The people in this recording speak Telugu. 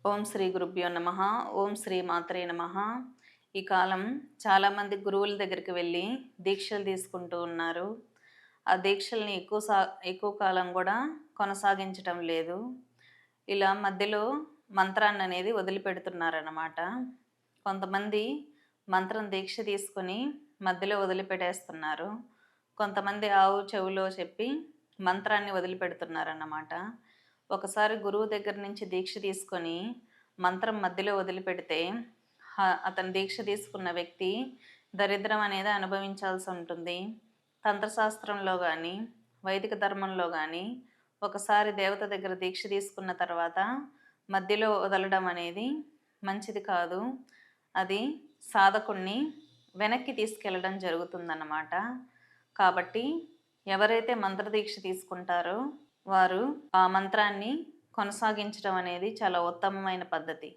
ఓం శ్రీ గురుభ్యో నమః. ఓం శ్రీ మాత్రే నమః. ఈ కాలం చాలామంది గురువుల దగ్గరికి వెళ్ళి దీక్షలు తీసుకుంటూ ఉన్నారు. ఆ దీక్షల్ని ఎక్కువ కాలం కూడా కొనసాగించటం లేదు. ఇలా మధ్యలో మంత్రాన్ననేది వదిలిపెడుతున్నారన్నమాట. కొంతమంది మంత్రం దీక్ష తీసుకొని మధ్యలో వదిలిపెట్టేస్తున్నారు. కొంతమంది ఆవు చెవిలో చెప్పి మంత్రాన్ని వదిలిపెడుతున్నారన్నమాట. ఒకసారి గురువు దగ్గర నుంచి దీక్ష తీసుకొని మంత్రం మధ్యలో వదిలిపెడితే అతను దీక్ష తీసుకున్న వ్యక్తి దరిద్రం అనేది అనుభవించాల్సి ఉంటుంది. తంత్రశాస్త్రంలో కానీ వైదిక ధర్మంలో కానీ ఒకసారి దేవత దగ్గర దీక్ష తీసుకున్న తర్వాత మధ్యలో వదలడం అనేది మంచిది కాదు. అది సాధకుణ్ణి వెనక్కి తీసుకెళ్ళడం జరుగుతుందన్నమాట. కాబట్టి ఎవరైతే మంత్రదీక్ష తీసుకుంటారో వారు ఆ మంత్రాన్ని కొనసాగించడం అనేది చాలా ఉత్తమమైన పద్ధతి.